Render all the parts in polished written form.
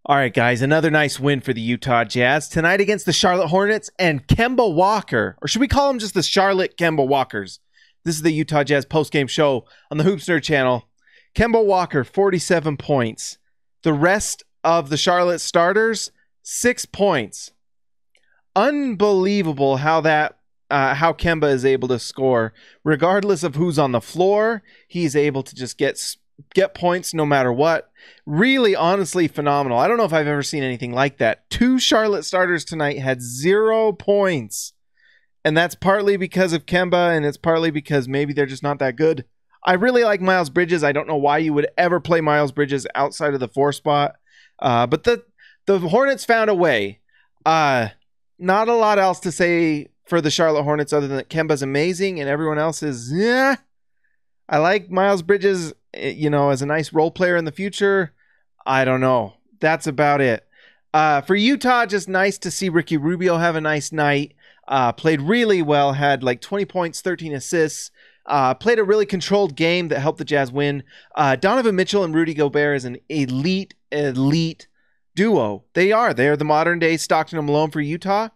All right, guys, another nice win for the Utah Jazz tonight against the Charlotte Hornets and Kemba Walker, or should we call them just the Charlotte Kemba Walkers? This is the Utah Jazz postgame show on the Hoops Nerd channel. Kemba Walker, 47 points. The rest of the Charlotte starters, 6 points. Unbelievable how Kemba is able to score. Regardless of who's on the floor, he's able to just get points no matter what. Really, honestly, phenomenal. I don't know if I've ever seen anything like that. 2 Charlotte starters tonight had 0 points. And that's partly because of Kemba, and it's partly because maybe they're just not that good. I really like Miles Bridges. I don't know why you would ever play Miles Bridges outside of the 4 spot. But the Hornets found a way. Not a lot else to say for the Charlotte Hornets other than that Kemba's amazing and everyone else is, yeah. I like Miles Bridges, as a nice role player in the future. I don't know. That's about it. For Utah, just nice to see Ricky Rubio have a nice night. Played really well, had like 20 points, 13 assists. Played a really controlled game that helped the Jazz win. Donovan Mitchell and Rudy Gobert is an elite duo. They are the modern day Stockton and Malone for Utah.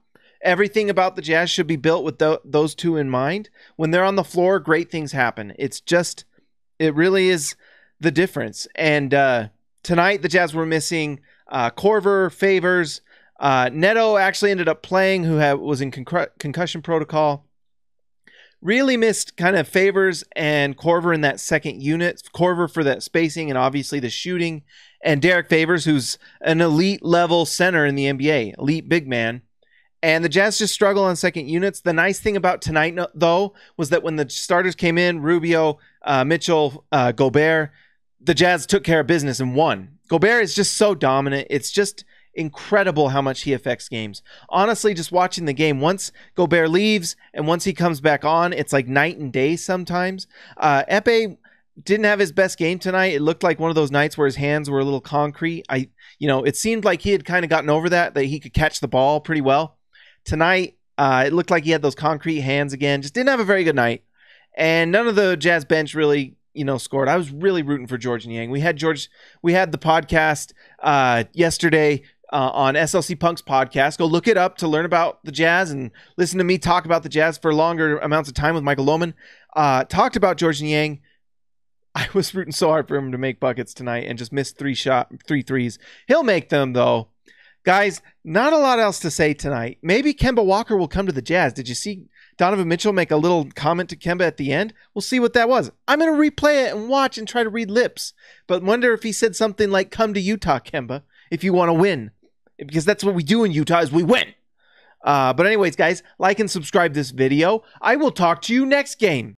Everything about the Jazz should be built with those two in mind. When they're on the floor, great things happen. It really is the difference. And tonight, the Jazz were missing Korver, Favors. Neto actually ended up playing, who was in concussion protocol. Really missed kind of Favors and Korver in that second unit. Korver for that spacing and obviously the shooting. And Derek Favors, who's an elite level center in the NBA, elite big man. And the Jazz just struggle on second units. The nice thing about tonight, though, was that when the starters came in, Rubio, Mitchell, Gobert, the Jazz took care of business and won. Gobert is just so dominant. It's just incredible how much he affects games. Honestly, just watching the game, once Gobert leaves and once he comes back on, it's like night and day sometimes. Epe didn't have his best game tonight. It looked like one of those nights where his hands were a little concrete. It seemed like he had kind of gotten over that he could catch the ball pretty well. Tonight, it looked like he had those concrete hands again. Just didn't have a very good night. And none of the Jazz bench really, scored. I was really rooting for George and Yang. We had the podcast yesterday on SLC Punk's podcast. Go look it up to learn about the Jazz and listen to me talk about the Jazz for longer amounts of time with Michael Lohman. Talked about George and Yang. I was rooting so hard for him to make buckets tonight and just missed 3 threes. He'll make them, though. Guys, not a lot else to say tonight. Maybe Kemba Walker will come to the Jazz. Did you see Donovan Mitchell make a little comment to Kemba at the end? We'll see what that was. I'm going to replay it and watch and try to read lips. But wonder if he said something like, "Come to Utah, Kemba, if you want to win." Because that's what we do in Utah is we win. But anyways, guys, like and subscribe this video. I will talk to you next game.